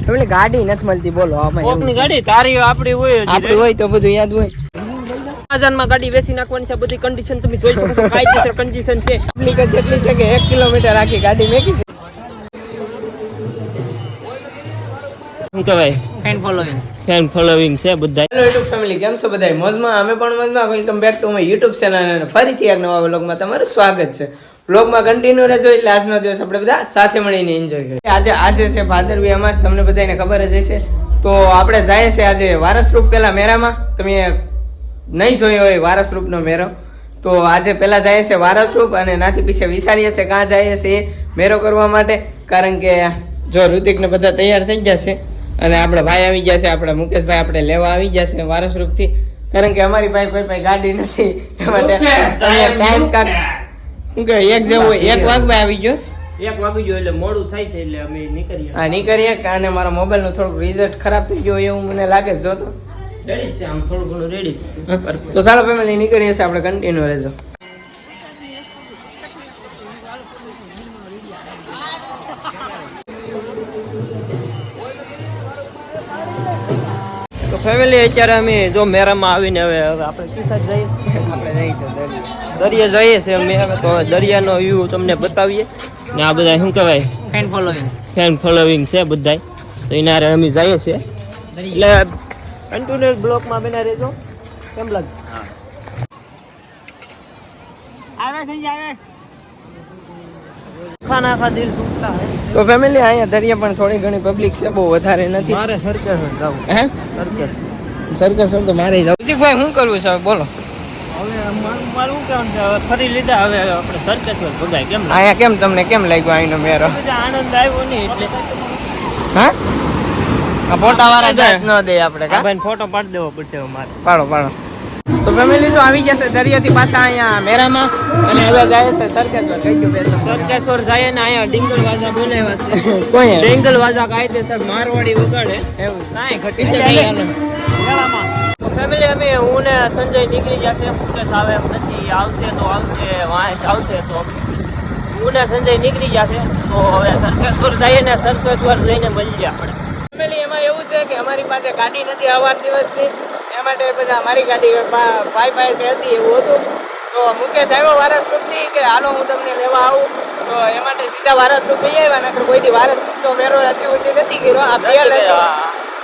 તમને ગાડી નથી મળતી બોલો કોકની ગાડી તારી આપડી હોય તો બધું યાદ હોય. માં ગાડી વેચી નાખવાની છે, બધી કન્ડિશન તમે જોઈ શકો છો, કાયદેસર કન્ડિશન છે. એપ્લિકેશન એટલી છે કે 1 કિલોમીટર આખી ગાડી મેકી છે. શું કહેવાય ફેન ફોલોવિંગ છે બધા. હેલો યુટ્યુબ ફેમિલી, કેમ છો બધા? મોજમાં? અમે પણ મોજમાં. Welcome back to my YouTube channel અને ફરીથી એક નવા વ્લોગમાં તમારું સ્વાગત છે. વ્લોગમાં કન્ટિન્યુ રહેજો એટલે આજનો દિવસ આપણે બધા સાથે મળીને એન્જોય કરીએ. આજે છે ભાદરવી અમાસ, તમને બધાને ખબર જ હશે. તો આપણે જઈએ છીએ આજે વારસરૂપ પેલા મેળામાં. તમે નહીં જોયો હોય વારસરૂપનો મેળો, તો આજે પેલા જાય છે વારસરૂપ અને નાથી પીછે વિચારીએ છે કાં જાય છે એ મેળો કરવા માટે. કારણ કે જો ઋતિક ને બધા તૈયાર થઈ ગયા છે અને આપણા ભાઈ આવી ગયા છે, આપણા મુકેશભાઈ આપણે લેવા આવી ગયા છે વારસરૂપ થી. કારણ કે અમારી પાસે કોઈ પાસે ગાડી નથી, એ માટે ટાઈમ કાઢ શું કે એક જેવું 1 વાગમાં આવી ગયો. 1 વાગી ગયો એટલે મોડું થાય છે એટલે અમે નીકળીએ. હા નીકળીએ, કારણ મારા મોબાઈલ નું થોડુંક રિઝલ્ટ ખરાબ થઈ ગયું એવું મને લાગે છે. જો તો રેડી છે, આમ થોડું ઘણું રેડી છે. તો ચાલો ફેમિલી નીકળીએ છીએ, આપણે કન્ટિન્યુ રહેજો. તો ફેમિલી અત્યારે અમે જો મેરામાં આવીને હવે આપણે કિસ્સા જઈએ, આપણે જઈએ છીએ દરિયા જઈએ છીએ અમે. તો દરિયાનો વ્યૂ તમને બતાવીએ ને આ બધા શું કહેવાય ફેન ફોલોવિંગ છે બધા, તો એના અમે જઈએ છીએ. એટલે કન્ટિન્યુઅસ બ્લોકમાં બના રહેજો. કેમ લાગે? ખાના ખા દિલ ટૂટતા હે. તો ફેમિલી અહીંયા દરિયા પણ થોડી ઘણી પબ્લિક છે, બહુ વધારે નથી. મારે સર્કસ જાવું. હે સર્કસ તો મારે જાવું. ભાઈ શું કરવું છે બોલો? હવે મારું કેવું છે, હવે ફરી લીધા, હવે આપણે સર્કસ પર ભગાય. કેમ અહીંયા કેમ તમને કેમ લાગ્યો અહીંનો મેરો? આનંદ આવ્યો ને એટલે. હા આ ફોટા વાળા જાત ન દે આપણે કા ભાઈ ફોટો પાડી દેવો પડશે મારે. પાડો. તો ફેમિલી તો આવી જશે દરિયાથી પાછા અહીંયા મેરામાં અને હવે જાય છે સર્કસ પર. કઈ ગયું બેસો સર્કસ પર જાય ને અહીંયા ડિંગલ વાજા બોલાવ્યા છે. કોઈ ડિંગલ વાજા કાયદેસર મારવાડી વગાડે એવું કાંઈ ઘટી છે છે મેળામાં. તો ફેમિલી અમે હું ને સંજય નીકળી ગયા છે. મુકેશ આવે એમ નથી, આવશે તો આવશે, વાંચ આવશે તો હું ને સંજય નીકળી ગયા છે. તો હવે સર્કસ પર જઈએ ને સર્કસ પર જઈને મળીએ આપણે. ફેમિલી એમાં એવું છે કે અમારી પાસે ગાડી નથી અવાર દિવસની, એ માટે બધા મારી ગાડી ભાઈ પાસે હતી એવું હતું. તો મુકેશ આવ્યો વારસરૂપથી કે હાલો હું તમને લેવા આવું, તો એ માટે સીધા વારસરૂપ લઈ આવ્યા. નકર કોઈથી વારસરૂપ તો મેરો હજી સુધી નથી કર્યો. આ પહેલ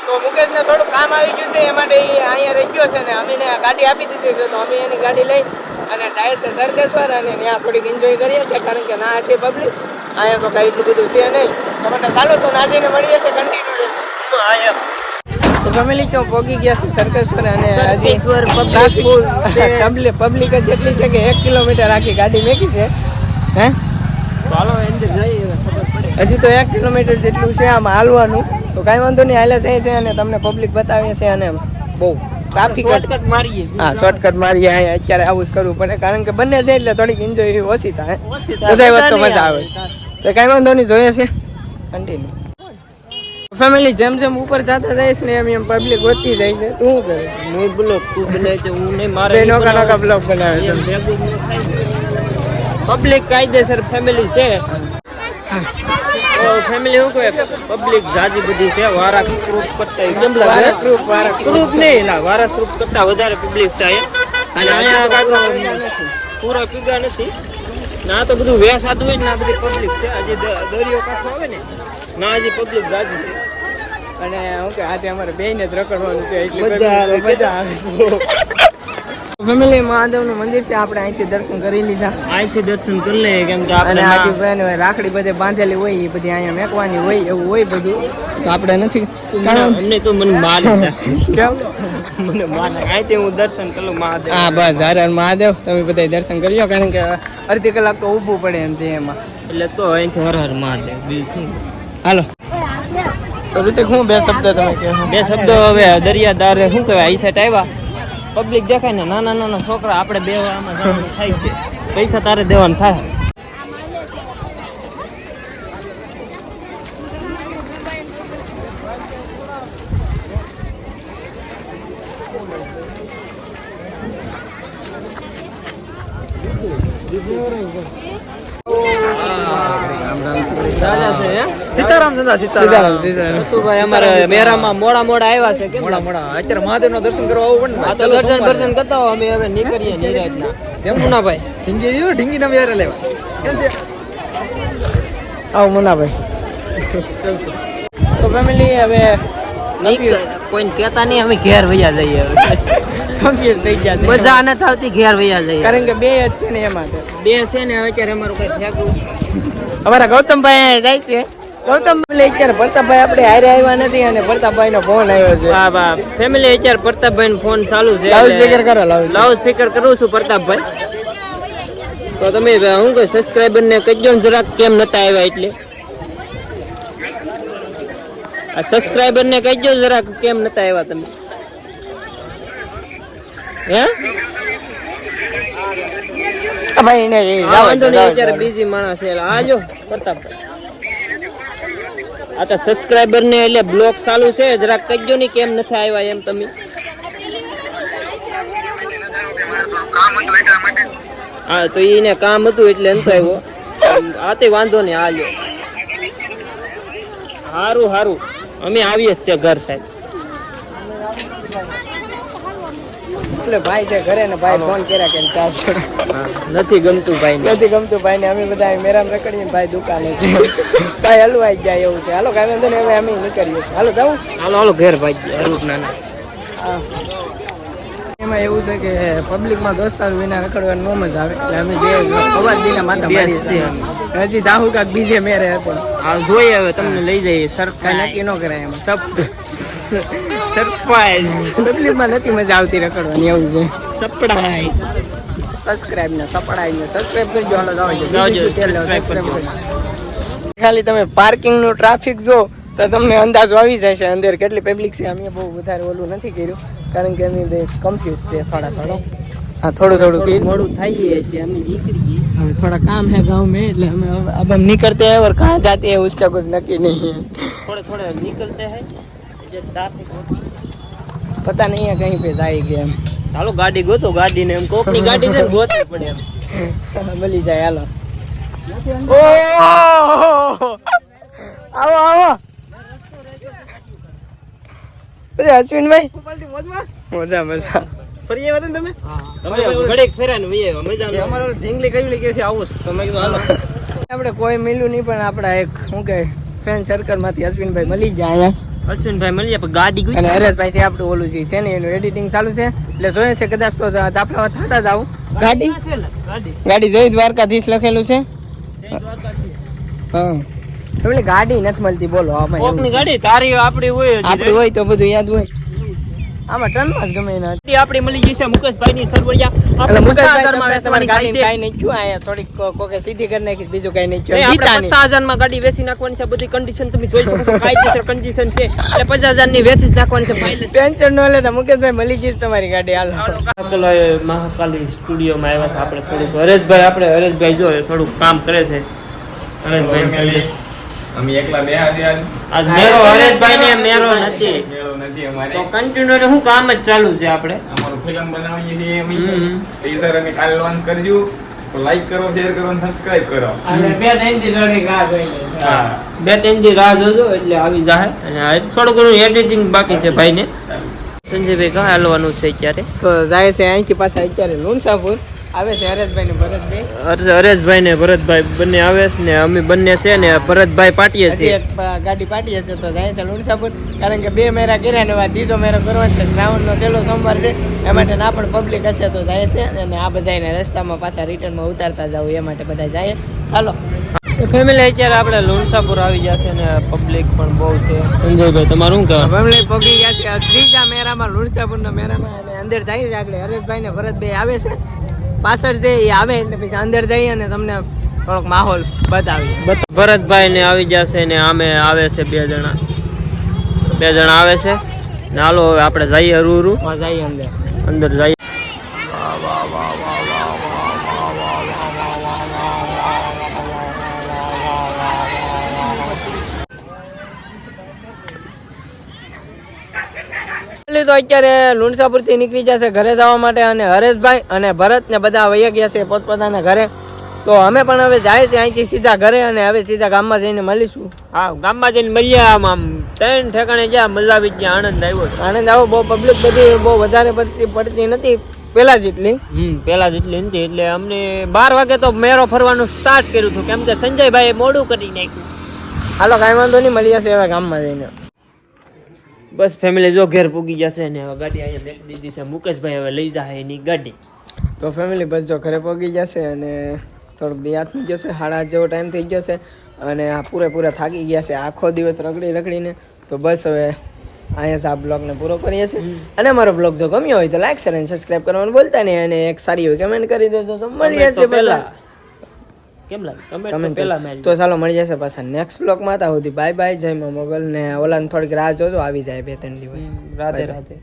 તો મુકેશને થોડું કામ આવી ગયું છે, એ માટે એ અહીંયા રહી ગયો છે ને અમે ગાડી આપી દીધી છે. તો અમે એની ગાડી લઈ અને જાય છે સર્કસ પર અને ત્યાં થોડીક એન્જોય કરીએ છીએ. કારણ કે ના છે પબ્લિક, અહીંયા તો કાંઈ એટલું બધું છે નહીં. તો માટે ચાલો તો નાજીને મળીએ છીએ કન્ટિન્યુ. તો ફેમિલી તો પહોંચી ગયા છે સર્કસ પર અને હજી પબ્લિક જ એટલી છે કે 1 કિલોમીટર આખી ગાડી મેકી છે. હે ચાલો અંદર જઈએ, ખબર પડે. હજી તો 1 કિલોમીટર જેટલું છે આમ હાલવાનું. તો કાંઈ વાંધો નહીં, હાલે જાય છે અને તમને પબ્લિક બતાવે છે અને બહુ ટ્રાફિક શોર્ટકટ મારીએ. હા શોર્ટકટ મારીએ. અહીંયા અત્યારે આવું જ કરવું પડે કારણ કે બંને છે એટલે થોડીક એન્જોય ઓછી થાય. બધા વસ્તુ મજા આવે. તો કાંઈ વાંધો નહીં, જોઈએ છે કન્ટિન્યુ. ફેમિલી જેમ જેમ ઉપર જતા જઈશ ને એમ પબ્લિક વધતી જાય છે. તું શું કરે? હું બ્લોક તું બનાવે છે, હું નહીં મારે. બે નોકા બ્લોક બનાવે છે. પબ્લિક કાયદેસર ફેમિલી છે. તો ફેમિલી શું કહે, પબ્લિક જાજી બધી છે. વારા ગ્રુપ કરતા એકદમ ગ્રુપ નહીં, વારા ગ્રુપ કરતા વધારે પબ્લિક છે અહીંયા. અને અહીંયા પૂરા પીગા નથી ના, તો બધું વેસાતું હોય ને આ બધી પબ્લિક છે. હજી દરિયો કાંઠો આવે ને ના, હજી પબ્લિક જાજી છે. અને શું કે આજે અમારે બેયને જ રખડવાનું છે એટલે મજા આવે છે. ફેમિલી મહાદેવનું મંદિર છે, આપણે અહીંથી દર્શન કરી લીધા. અહીંથી દર્શન કરી લઈએ કેમ કે અને આજે રાખડી બધે બાંધેલી હોય એ બધી અહીંયા મેકવાની હોય એવું હોય બધું. તો આપણે નથી અમને તો મને માન કેમ મને માન અહીંથી હું દર્શન કરું મહાદેવ. હા બસ હર હર મહાદેવ. તમે બધા દર્શન કરી લો કારણ કે અડધી કલાક તો ઊભું પડે એમ છે એમાં. એટલે તો અહીંથી હર હર મહાદેવ. બીજું હાલો તો ઋતિક હું બે શબ્દ તમે કહો. બે શબ્દો હવે દરિયાદાર શું કહેવાય આ સાઈડ આવ્યા પબ્લિક દેખાય ને નાના નાના છોકરા આપણે બે આમાં જવાનું થાય છે. પૈસા તારે દેવાનું થાય. દાદા છે સીતારામ ધંધા સીતારામ, સીતારામ. ભાઈ અમારે મેરામાં મોડા આવ્યા છે કેમ મોડા અત્યારે મહાદેવના દર્શન કરવા આવવું પડે ને આ તો દર્શન કરતા હો અમે હવે નીકળીએ નિરાજના કેમ મુનાભાઈ ઢીંગી તમે યારે લેવા કેમ છે આવો મુનાભાઈ. તો ફેમિલી હવે કોઈને કહેતા નહીં અમે ઘેર વૈયા જઈએ કન્ફ્યુઝ થઈ ગયા છે. મજા નથી આવતી ઘેર વૈયા જઈએ કારણ કે બે જ છે ને એમાં તો. બે છે ને હવે અત્યારે અમારું કઈ ફેંકવું અમારા ગૌતમભાઈ જાય છે. ગૌતમ અત્યારે પ્રતાપભાઈ આપણે હારે આવ્યા નથી અને પ્રતાપભાઈ નો ફોન આવ્યો છે. હા બા ફેમિલી અત્યારે પ્રતાપભાઈ નો ફોન ચાલુ છે લાઉડ સ્પીકર કરો. લાઉડ સ્પીકર કરું છું પ્રતાપભાઈ. તો તમે શું કહો સબસ્ક્રાઈબર ને કહેજો ને જરાક કેમ નતા આવ્યા એટલે આ સબસ્ક્રાઈબર ને કહેજો જરાક કેમ નતા આવ્યા તમે હે ભાઈ એને વાંધો નહીં અત્યારે બીજી માણસ છે આજો પ્રતાપભાઈ આ તો સબસ્ક્રાઈબર ને એટલે બ્લોક ચાલુ છે જરાક કહેજો ને કેમ નથી આવ્યા એમ તમે હા તો એને કામ હતું એટલે અંત આવ્યો આ તો વાંધો નહીં આજો સારું સારું અમે આવીએ છીએ ઘર સાહેબ એટલે ભાઈ છે ઘરે ને ભાઈ ફોન કર્યા કે ચાલશે. નથી ગમતું ભાઈ નથી ગમતું ભાઈ ને. અમે બધા મેરામ રખડીએ ભાઈ દુકાને છે. ભાઈ હલવાઈ ગયા એવું છે. હાલો કાંઈ વાંધો નહીં હવે અમે નીકળીએ છીએ. હાલો જાઉં. હાલો હાલો ઘેર ભાઈ રૂપ નાના હા. એમાં એવું છે કે પબ્લિકમાં દોસ્તારો વિના રખડવાનું ન મજા આવે એટલે અમે બે અવાજ દીના માથા મારીએ છીએ. હજી જાહું કાંક બીજે મેરે પણ આ જોઈએ હવે તમને લઈ જઈએ સર કાંઈ નક્કી ન કરાય એમાં. સરપ્રાઈઝ તકલીફમાં નથી મજા આવતી રખડવાની એવું છે. સરપ્રાઈઝ સબસ્ક્રાઇબ ને સબસ્ક્રાઇબ કરજો. હાલો જાવજો, સબસ્ક્રાઇબ કરજો. ખાલી તમે પાર્કિંગ નું ટ્રાફિક જો તો તમને અંદાજો આવી જાય છે અંદર કેટલી પબ્લિક છે. અમે બહુ વધારે ઓલું નથી કર્યું કારણ કે અમે બે કન્ફ્યુઝ છે થોડા. हाँ थोड़ा थोड़ा મોડું થાય એટલે અમે નીકળી हमें थोड़ा काम है गांव में એટલે અમે अब हम निकलते हैं और कहाँ जाते हैं उसका कुछ नक्की नहीं है. थोड़े निकलते हैं जब ट्रैफिक पता नहीं है कहीं पे जाएंगे हम. હાલો ગાડી ગોતો ગાડી ને એમ કોકની ગાડી છે ને ગોતવી પડે એમ મળી જાય. હાલો આવો આવો અશ્વિનભાઈ. મજા મજા. ફરી આવ્યા ને તમે ઘડીક ફેરા ને વહી આવ્યા મજા અમારે ઢીંગલી કઈ કે આવું તો મેં કીધું હાલો આપણે કોઈ મળ્યું નહીં પણ આપણા એક શું કે ફ્રેન્ડ સર્કલ માંથી અશ્વિનભાઈ મળી જાય અહીંયા. અશ્વિનભાઈ મળી જાય ગાડી ગઈ અને હરેશભાઈ છે આપણું ઓલું જે છે ને એનું એડિટિંગ ચાલુ છે એટલે જોઈએ છે કદાચ તો જાફરાવા થતા જ આવું. ગાડી જોઈ દ્વારકાધીશ લખેલું છે. હા એટલે ગાડી નથી મળતી બોલો. આમાં એવું કોકની છે. ગાડી તારી આપડી હોય હજી. આપણી હોય તો બધું યાદ હોય. આમાં ટનમાં જ ગમે એના. ગાડી આપડી મળી ગઈ છે મુકેશભાઈ ની સરવરિયા એટલે આપણે મુકેશભાઈ 50,000 માં તમારી વેચવાની ગાડી ગાડી કાંઈ નહીં થયું અહીંયા થોડીક કોકે સીધી કરી નાખી બીજું કાંઈ નહીં થયું. આપણે જીતાની. 50,000 માં ગાડી વેચી નાખવાની છે બધી કન્ડિશન તમે જોઈ શકો છો કાયદેસર કન્ડિશન છે એટલે 50,000 ની વેચી જ નાખવાની છે ફાઇનલ. ટેન્શન ન લેતા મુકેશભાઈ મળી જઈશ તમારી ગાડી. હાલો મહાકાલી સ્ટુડિયોમાં આવ્યા છે આપણે થોડુંક હરેશભાઈ જો થોડુંક કામ કરે છે હરેશભાઈ અમે એકલા બે આજે આજ મેરો હરેશભાઈ ને મેરો નથી મેળો નથી અમારે તો કન્ટિન્યુ શું કામ જ ચાલુ છે આપણે અમારું ફિલ્મ બનાવીએ છીએ અમે હમ. ટીઝર અમે કાલે લોન્ચ કરજો તો લાઈક કરો શેર કરો અને સબસ્ક્રાઇબ કરો અને બે ત્રણ દી થોડીક રાહ જોઈ લે. હા 2-3 દી રાહ જોજો એટલે આવી જાય અને આ થોડું ઘણું એડિટિંગ બાકી છે ભાઈ ને સંજયભાઈ ક્યાં હાલવાનું છે અત્યારે તો જાય છે અહીંથી પાછા અત્યારે લુણસાપુર આવે છે હરેશભાઈ ને ભરતભાઈ. હરેશભાઈ ને ભરતભાઈ બંને આવે છે ને અમે બંને છે ને ભરતભાઈ પાટીએ હજી છીએ એક ગાડી પાટી હશે તો જાય છે લુણસાપુર કારણ કે 2 મેરા કર્યા ને ત્રીજો મેરો કરવાનો છે. શ્રાવણનો છેલ્લો સોમવાર છે એ માટે ના પણ પબ્લિક હશે તો જાય છે અને આ બધાને રસ્તામાં પાછા રિટર્નમાં ઉતારતા જાવ એ માટે બધા જાય. ચાલો ફેમિલી અત્યારે આપણે લુણસાપુર આવી ગયા છે ને પબ્લિક પણ બહુ છે સંજયભાઈ તમારું શું કહેવાય ફેમિલી પગી ગયા છે ત્રીજા મેરામાં લુણસાપુરના મેરામાં અને અંદર જાય છે આગળ હરેશભાઈ ને ભરતભાઈ આવે છે પાછળ છે એ આવે એટલે પછી અંદર જઈએ અને તમને થોડોક માહોલ બતાવીએ. ભરતભાઈ ને આવી જશે ને આમે આવે છે 2 જણા આવે છે ને હાલો હવે આપણે જઈએ રૂ માં જઈએ અંદર જઈએ તો અત્યારે લુણસાપુર થી નીકળી જશે ઘરે જવા માટે અને હરેશભાઈ અને ભરત ને બધા વહી ગયા છે પોતપોતાના ઘરે તો અમે પણ હવે જાય છે અહીંથી સીધા ઘરે અને હવે સીધા ગામમાં જઈને મળીશું. હા ગામમાં જઈને મળીએ. આમ 3 ઠેકાણે જ્યાં મજા આવી ગયા, આનંદ આવ્યો. આનંદ આવો. બહુ પબ્લિક બધી બહુ વધારે પડતી નથી પેલા જેટલી. પેલા જેટલી નથી. એટલે અમને 12 વાગે તો મેરો ફરવાનું સ્ટાર્ટ કર્યું હતું, કેમ કે સંજયભાઈએ મોડું કરી નાખ્યું. હાલો કાંઈ વાંધો નહીં, મળી જશે હવે ગામમાં જઈને. બસ ફેમિલી જો ઘેર પૂગી જશે ને હવે ગાડી અહીંયા મેકી દીધી છે. મુકેશભાઈ હવે લઈ જાય એની ગાડી. તો ફેમિલી બસ જો ઘરે પહોંચી જશે અને થોડુંક દિયાત થઈ જશે. 8:30 જેવો ટાઈમ થઈ જશે અને આ પૂરેપૂરા થાકી ગયા છે આખો દિવસ રખડીને. તો બસ હવે અહીંયા આ બ્લોગને પૂરો કરીએ છીએ. અને અમારો બ્લોગ જો ગમ્યો હોય તો લાઈક શેર અને સબસ્ક્રાઈબ કરવાનું ભૂલતા નહીં. અને એક સારી હોય કમેન્ટ કરી દેજો. તો મળીએ છીએ પહેલા. કેમ લાગે કમેન્ટ પહેલા મારી. તો ચાલો મળી જશે પાછા નેક્સ્ટ બ્લોગમાં. ત્યાં સુધી બાય બાય. જય મા મોગલ ને ઓલાને થોડીક રાહ જોજો, આવી જાય 2-3 દિવસ. રાધે રાધે.